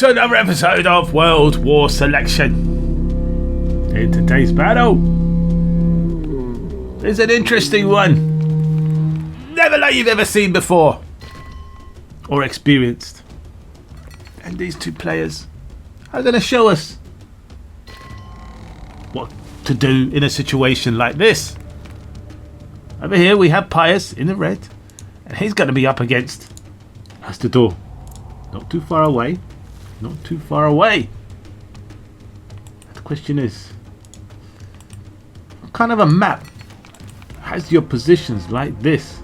to another episode of World War Selection. In today's battle is an interesting one. Never like you've ever seen before or experienced. And these two players are going to show us what to do in a situation like this. Over here we have Pius in the red, and he's going to be up against Astador. Not too far away. Not too far away. The question is, what kind of a map has your positions like this?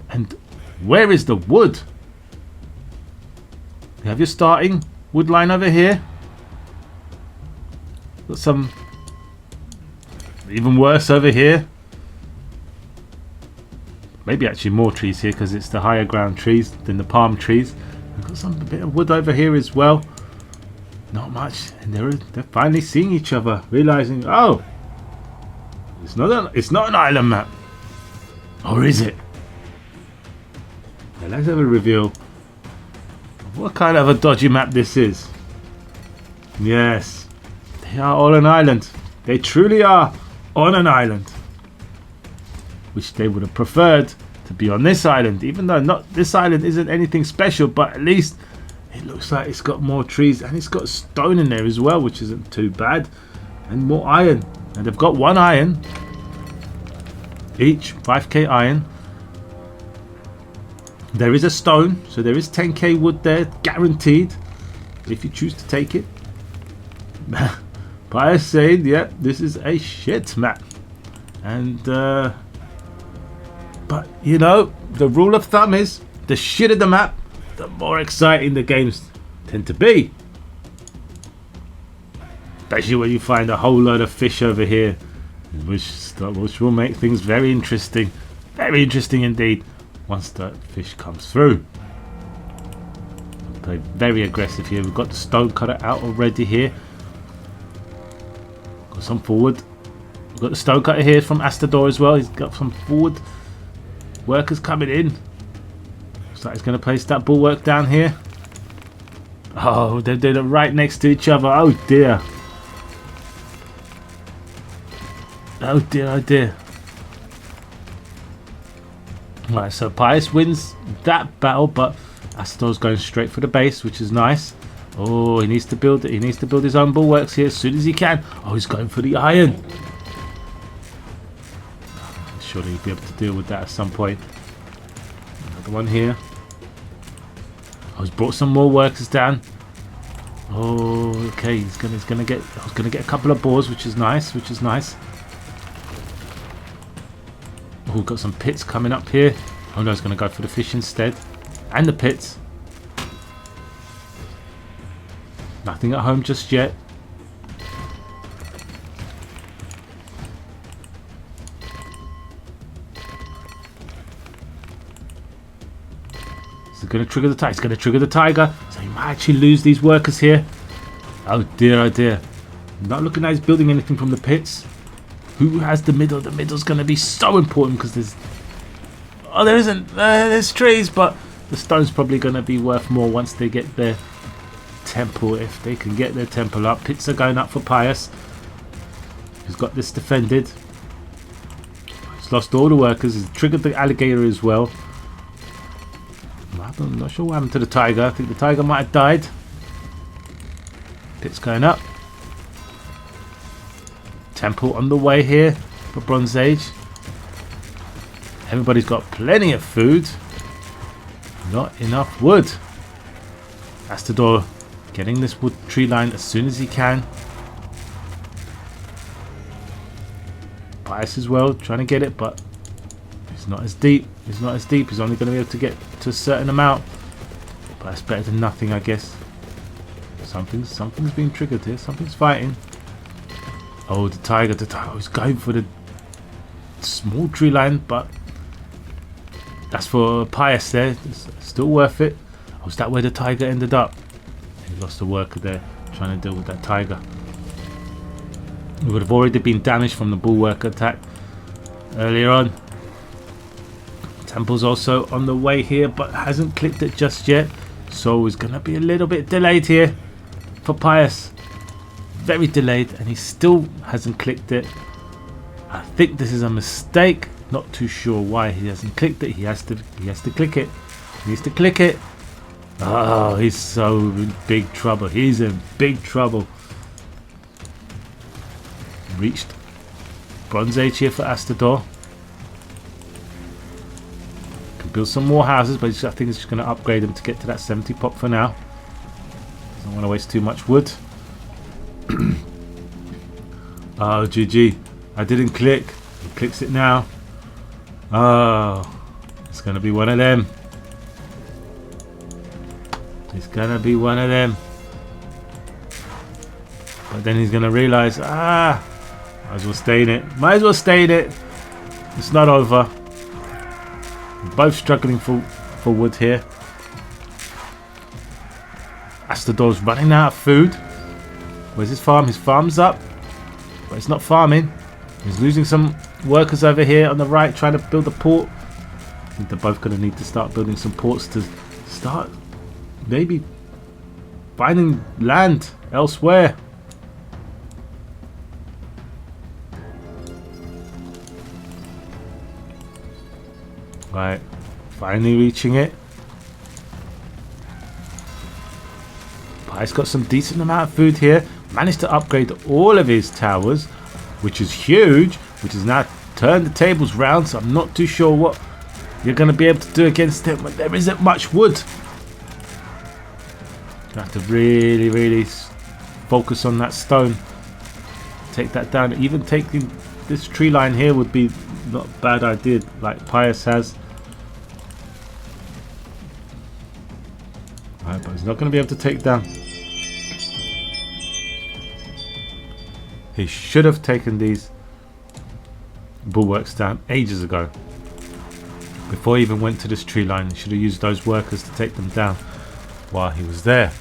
And where is the wood? You have your starting wood line over here. Got some even worse over here. Maybe actually more trees here because it's the higher ground trees than the palm trees. We've got some bit of wood over here as well. Not much, and they're finally seeing each other, realizing, oh, it's not an island map, or is it? Now let's have a reveal of what kind of a dodgy map this is. Yes, they are on an island. They truly are on an island, which they would have preferred to be on this island, even though this island isn't anything special, but at least it looks like it's got more trees and it's got stone in there as well, which isn't too bad, and more iron. And they've got 1 iron each, 5k iron. There is a stone, so there is 10k wood there, guaranteed, if you choose to take it. Pius saying, yeah, this is a shit map. And but you know, the rule of thumb is the shitter the map, the more exciting the games tend to be. Especially when you find a whole load of fish over here, which will make things very interesting indeed once the fish comes through. Play very aggressive here. We've got the stone cutter out already here. Got some forward. We've got the stone cutter here from Astador as well. He's got some forward workers coming in. Looks like he's going to place that bulwark down here. Oh, they're right next to each other. Oh dear. Oh dear, oh dear. Right, so Pius wins that battle, but Astador's going straight for the base, which is nice. Oh, he needs to build it. He needs to build his own bulwarks here as soon as he can. Oh, he's going for the iron. Surely he'll be able to deal with that at some point. Another one here. Oh, he's brought some more workers down. Oh, okay. He's gonna get a couple of boars, which is nice. Oh, we've got some pits coming up here. Oh no, he's gonna go for the fish instead, and the pits. Nothing at home just yet. He's going to trigger the tiger. He's going to trigger the tiger. So he might actually lose these workers here. Oh dear, oh dear. Not looking like he's building anything from the pits. Who has the middle? The middle's going to be so important because there's... Oh, there isn't. There's trees, but the stone's probably going to be worth more once they get their temple. If they can get their temple up. Pits are going up for Pius. He's got this defended. He's lost all the workers. He's triggered the alligator as well. I'm not sure what happened to the tiger. I think the tiger might have died. Pits going up. Temple on the way here for Bronze Age. Everybody's got plenty of food. Not enough wood. Astador getting this wood tree line as soon as he can. Pius as well, trying to get it, but it's not as deep. It's not as deep. He's only going to be able to get to a certain amount. But that's better than nothing, I guess. Something's being triggered here. Something's fighting. Oh, the tiger. He's going for the small tree line, but that's for Pius there. It's still worth it. Oh, is that where the tiger ended up? He lost a worker there trying to deal with that tiger. He would have already been damaged from the bulwark attack earlier on. Temple's also on the way here, but hasn't clicked it just yet. So it's going to be a little bit delayed here for Pius. Very delayed, and he still hasn't clicked it. I think this is a mistake. Not too sure why he hasn't clicked it. He has to click it. He needs to click it. Oh, he's so in big trouble. He's in big trouble. Reached Bronze Age here for Astador. Can build some more houses, but I think it's just going to upgrade them to get to that 70 pop for now. Don't want to waste too much wood. Oh, GG. I didn't click. He clicks it now. Oh, it's going to be one of them. It's going to be one of them. But then he's going to realize, might as well stay in it. Might as well stay in it. It's not over. We're both struggling for wood here. Astador's running out of food. Where's his farm? His farm's up, but it's not farming. He's losing some workers over here on the right trying to build a port. I think they're both going to need to start building some ports to start maybe finding land elsewhere. Right, finally reaching it. Pi's got some decent amount of food here. Managed to upgrade all of his towers, which is huge, which has now turned the tables round, so I'm not too sure what you're going to be able to do against him, but there isn't much wood. You have to really focus on that stone. Take that down. Even taking this tree line here would be not a bad idea, like Pius has. Alright, but he's not going to be able to take down. He should have taken these bulwarks down ages ago. Before he even went to this tree line, he should have used those workers to take them down while he was there.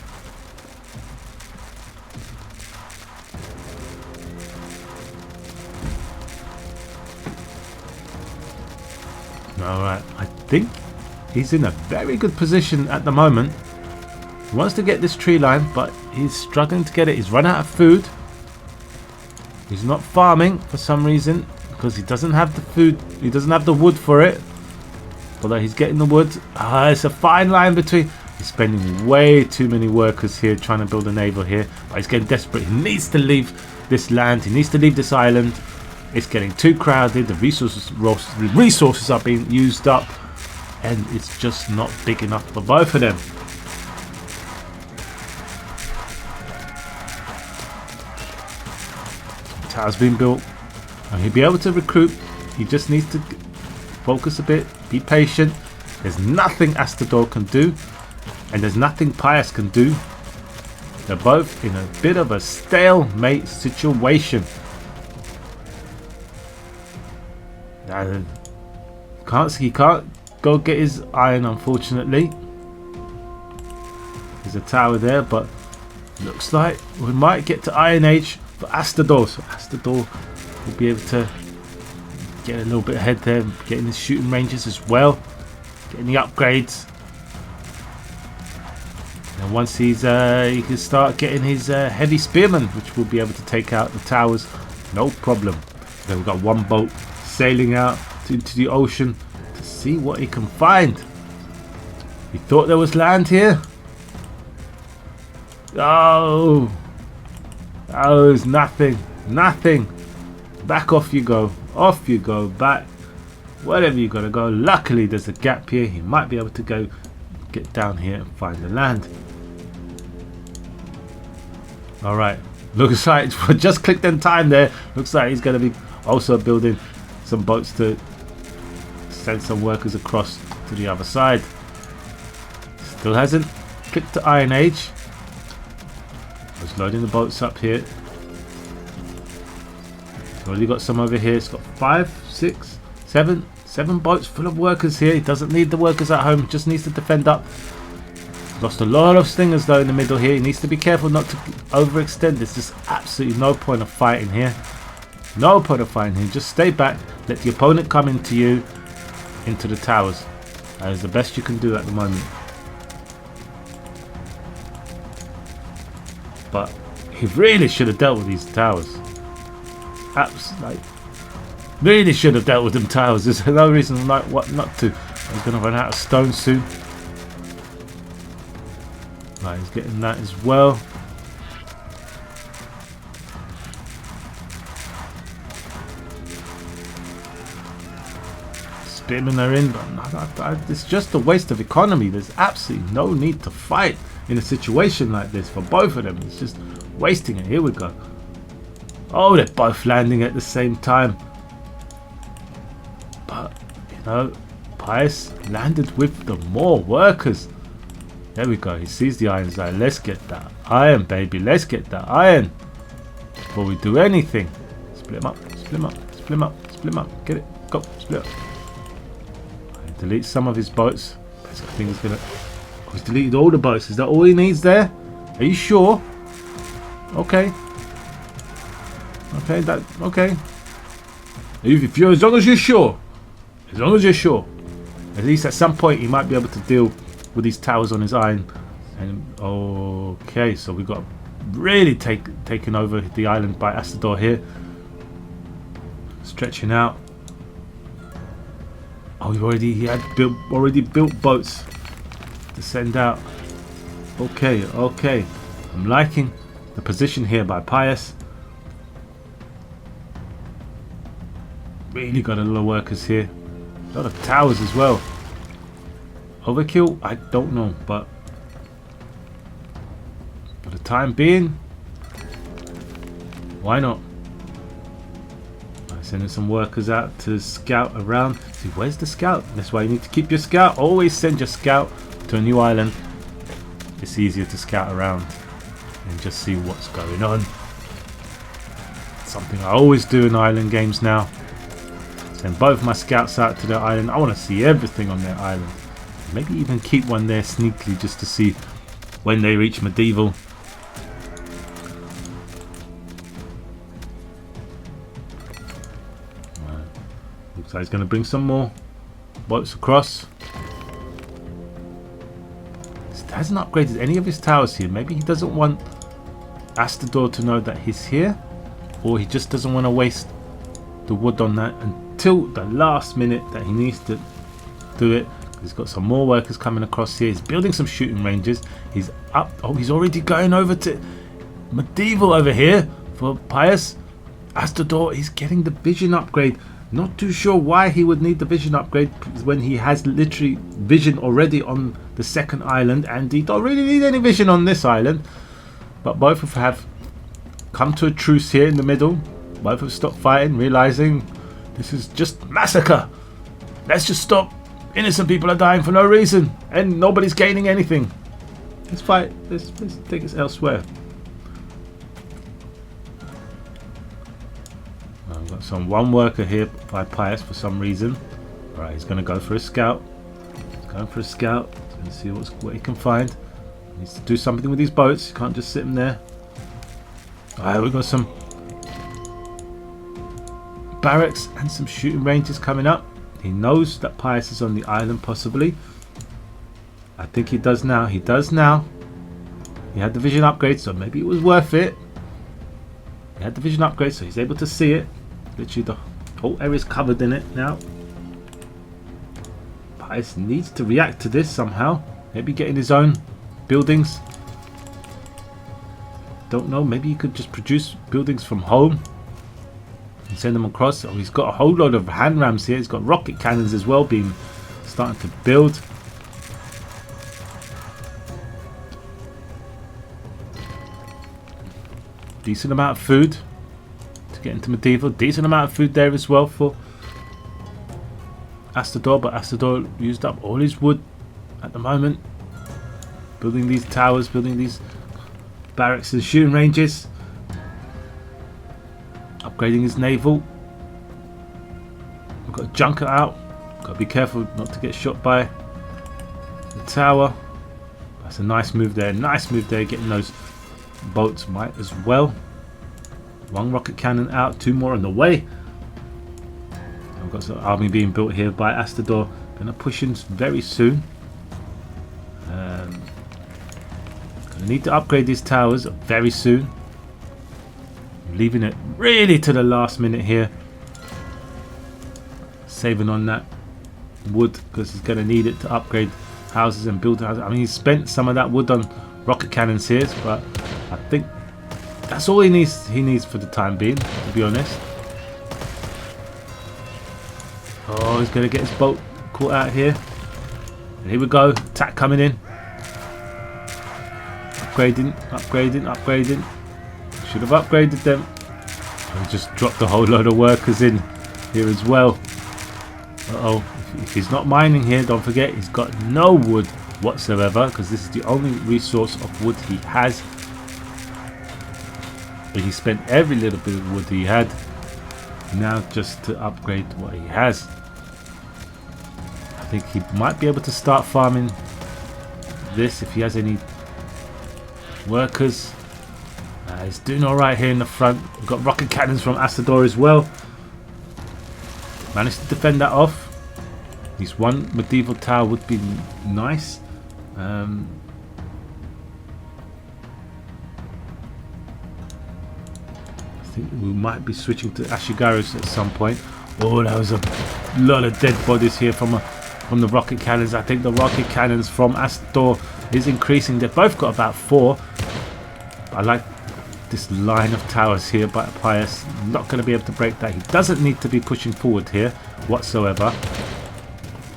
Alright, I think he's in a very good position at the moment. He wants to get this tree line, but he's struggling to get it. He's run out of food. He's not farming for some reason because he doesn't have the food. He doesn't have the wood for it. Although he's getting the wood. It's a fine line between. He's spending way too many workers here trying to build a naval here. But he's getting desperate. He needs to leave this land. He needs to leave this island. It's getting too crowded. The resources are being used up. And it's just not big enough for both of them. Tower's been built, and he'll be able to recruit. He just needs to focus a bit, be patient. There's nothing Astador can do, and there's nothing Pius can do. They're both in a bit of a stalemate situation. He can't go get his iron, unfortunately. There's a tower there, but looks like we might get to Iron Age for Astador. So Astador will be able to get a little bit ahead there, getting his shooting ranges as well, getting the upgrades. And once he can start getting his heavy spearmen, which will be able to take out the towers, no problem. Then we've got one boat sailing out into the ocean to see what he can find. He thought there was land here. Oh, there's nothing. Back off you go. Off you go. Back. Wherever you gotta go. Luckily, there's a gap here. He might be able to get down here and find the land. All right. Looks like just clicked in time there. Looks like he's gonna be also building some boats to send some workers across to the other side. Still hasn't clicked to Iron Age. I was loading the boats up here. He's already got some over here. It's got 5, 6, 7 boats full of workers here. He doesn't need the workers at home. Just needs to defend up. Lost a lot of stingers though in the middle here. He needs to be careful not to overextend. There's just absolutely no point of fighting here. No point of fighting here. Just stay back. Let the opponent come into you, into the towers. That is the best you can do at the moment. But he really should have dealt with these towers. Absolutely. Really should have dealt with them towers. There's no reason like what not to. He's going to run out of stone soon. Right, he's getting that as well. Spearmen are in, but it's just a waste of economy. There's absolutely no need to fight in a situation like this for both of them. It's just wasting it. Here we go. Oh, they're both landing at the same time. But, you know, Pius landed with the more workers. There we go. He sees the iron. He's like, let's get that iron, baby. Let's get that iron before we do anything. Split them up. Split them up. Split them up. Split them up. Get it. Go. Split up. Delete some of his boats. I think he's gonna. Oh, he's deleted all the boats. Is that all he needs there? Are you sure? Okay. Okay. That. Okay. If you're, as long as you're sure. As long as you're sure. At least at some point he might be able to deal with these towers on his iron. And okay, so we got really taken over the island by Astador here. Stretching out. Oh, he had already built boats to send out. Okay, okay. I'm liking the position here by Pius. Really got a lot of workers here. A lot of towers as well. Overkill? I don't know, but for the time being, why not? Sending some workers out to scout around. See, where's the scout? That's why you need to keep your scout. Always send your scout to a new island. It's easier to scout around and just see what's going on. Something I always do in island games now. Send both my scouts out to their island. I want to see everything on their island. Maybe even keep one there sneakily just to see when they reach medieval. So he's going to bring some more boats across. He hasn't upgraded any of his towers here. Maybe he doesn't want Astador to know that he's here, or he just doesn't want to waste the wood on that until the last minute that he needs to do it. He's got some more workers coming across here. He's building some shooting ranges. He's up. Oh, he's already going over to medieval over here for Pius. Astador, he's getting the vision upgrade. Not too sure why he would need the vision upgrade when he has literally vision already on the second island, and he don't really need any vision on this island. But both of have come to a truce here in the middle. Both have stopped fighting, realizing this is just massacre. Let's just stop. Innocent people are dying for no reason, and nobody's gaining anything. Let's fight. Let's take us elsewhere. I've got some one worker here by Pius for some reason. Alright, he's going to go for a scout. He's going for a scout. He's going to see what he can find. He needs to do something with these boats. You can't just sit them there. Alright, we've got some barracks and some shooting ranges coming up. He knows that Pius is on the island possibly. I think he does now. He does now. He had the vision upgrade, so maybe it was worth it. He had the vision upgrade, so he's able to see it. Literally the whole area is covered in it now. Pius needs to react to this somehow. Maybe getting his own buildings. Don't know, maybe he could just produce buildings from home and send them across. Oh, he's got a whole load of hand rams here. He's got rocket cannons as well being starting to build. Decent amount of food to get into medieval. Decent amount of food there as well for Astador, but Astador used up all his wood at the moment. Building these towers, building these barracks and shooting ranges. Upgrading his naval. We've got a junker out. Got to be careful not to get shot by the tower. That's a nice move there. Nice move there, getting those boats might as well. One rocket cannon out, two more on the way. I've got some army being built here by Astador. Gonna push in very soon. I need to upgrade these towers very soon. I'm leaving it really to the last minute here. Saving on that wood because he's going to need it to upgrade houses and build houses. I mean, he's spent some of that wood on rocket cannons here, but I think that's all he needs. He needs for the time being, to be honest. Oh, he's going to get his boat caught out here. And here we go. Attack coming in. Upgrading, upgrading, upgrading. Should have upgraded them. And just dropped a whole load of workers in here as well. Uh-oh. If he's not mining here, don't forget he's got no wood whatsoever, because this is the only resource of wood he has. But he spent every little bit of wood he had now just to upgrade what he has. I think he might be able to start farming this if he has any workers. He's doing alright here in the front. We've got rocket cannons from Asador as well. Managed to defend that off. At least one medieval tower would be nice. I think we might be switching to Ashigaros at some point. Oh, that was a lot of dead bodies here from the rocket cannons. I think the rocket cannons from Asador is increasing. They've both got about 4. I like this line of towers here, but Pius not going to be able to break that. He doesn't need to be pushing forward here whatsoever.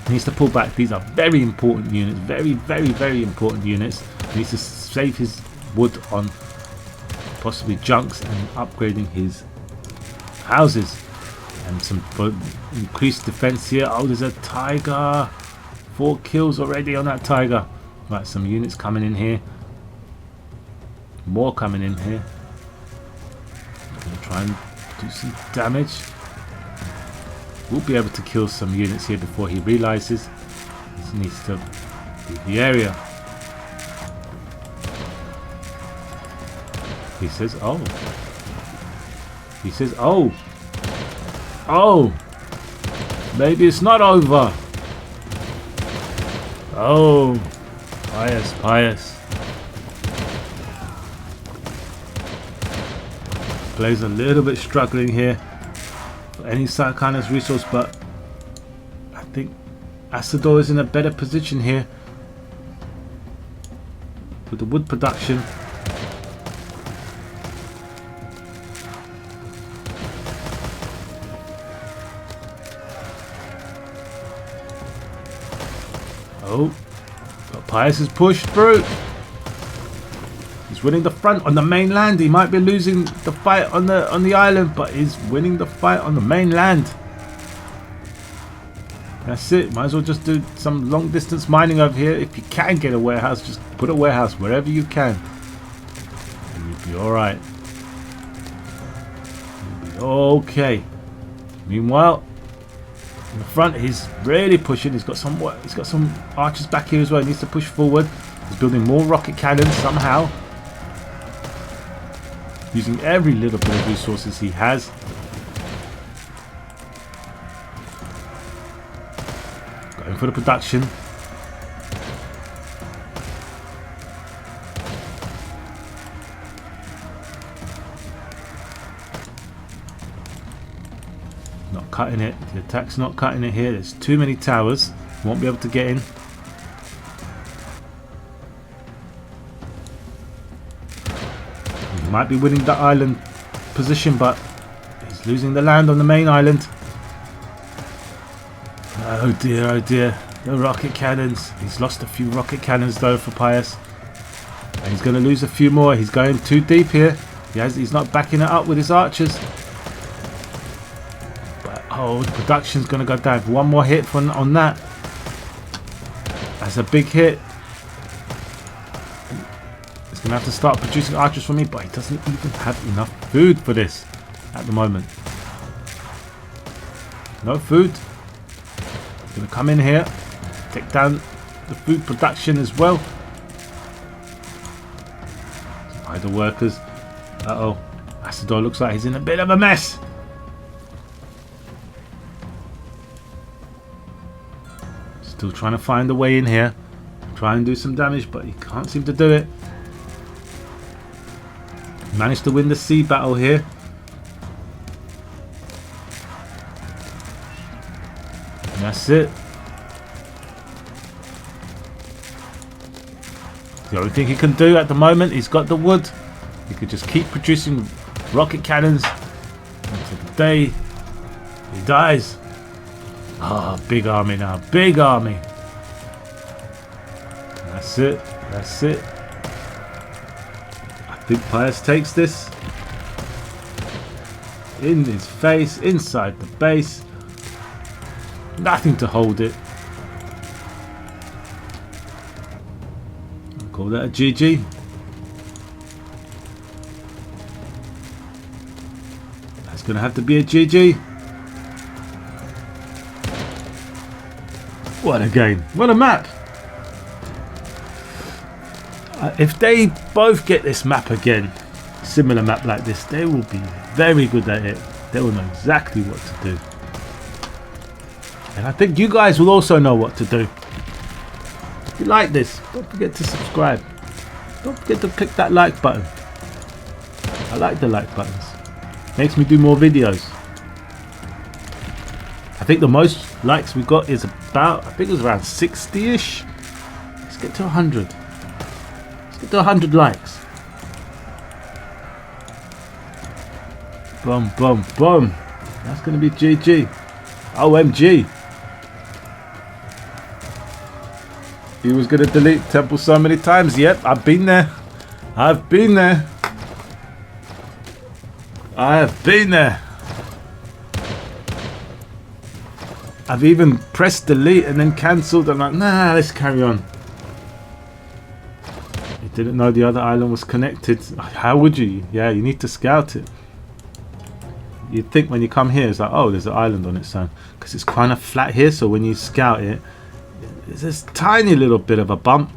He needs to pull back. These are very important units, very, very, very important units. He needs to save his wood on possibly junks and upgrading his houses. And some increased defense here. Oh, there's a tiger. 4 kills already on that tiger. Right, some units coming in here. More coming in here. Gonna try and do some damage. We'll be able to kill some units here before he realizes he needs to leave the area. He says, oh. He says, oh. Oh. Maybe it's not over. Oh. Pious, pious. Player's a little bit struggling here for any kind of resource, but I think Asador is in a better position here with the wood production. Oh, but Pius is pushed through. He's winning the front on the mainland. He might be losing the fight on the island, but he's winning the fight on the mainland. That's it. Might as well just do some long distance mining over here. If you can get a warehouse, just put a warehouse wherever you can, and you'll be all right. You'll be okay. Meanwhile, in the front, he's really pushing. He's got some archers back here as well. He needs to push forward. He's building more rocket cannons somehow, using every little bit of resources he has. Going for the production. Not cutting it. The attack's not cutting it here. There's too many towers. Won't be able to get in. He might be winning the island position, but he's losing the land on the main island. Oh dear, oh dear. The rocket cannons. He's lost a few rocket cannons though for Pius. And he's going to lose a few more. He's going too deep here. He's not backing it up with his archers. But, oh, the production's going to go down. One more hit on that. That's a big hit. He's going to have to start producing archers for me, but he doesn't even have enough food for this at the moment. No food. He's going to come in here, take down the food production as well. Some idle workers. Uh-oh. Asador looks like he's in a bit of a mess. Still trying to find a way in here. Try and do some damage, but he can't seem to do it. Managed to win the sea battle here. And that's it. The only thing he can do at the moment, he's got the wood. He could just keep producing rocket cannons until the day he dies. Ah, big army now, big army. That's it, that's it. I think Pius takes this. In his face, inside the base. Nothing to hold it. I'll call that a GG. That's going to have to be a GG. What a game. What a map. If they both get this map again, similar map like this, they will be very good at it. They will know exactly what to do. And I think you guys will also know what to do. If you like this, don't forget to subscribe. Don't forget to click that like button. I like the like buttons. Makes me do more videos. I think the most likes we got is about, I think it was around 60-ish. Let's get to 100. Let's get to 100 likes. Boom, boom, boom. That's going to be GG. OMG. He was going to delete temple so many times. Yep, I've been there. I've been there. I have been there. I've even pressed delete and then cancelled. I'm like, nah, let's carry on. You didn't know the other island was connected. How would you? Yeah, you need to scout it. You'd think when you come here, it's like, oh, there's an island on its own. Because it's kind of flat here, so when you scout it, there's this tiny little bit of a bump.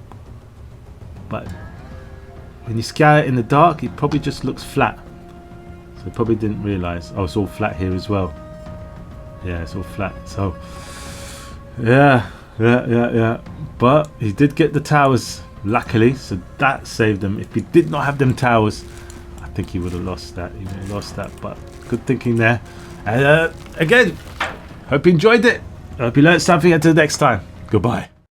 But when you scout it in the dark, it probably just looks flat. So you probably didn't realise. Oh, it's all flat here as well. Yeah, it's all flat. So, yeah. But he did get the towers, luckily. So that saved him. If he did not have them towers, I think he would have lost that. He would have lost that. But good thinking there. And again, hope you enjoyed it. I hope you learned something. Until next time. Goodbye.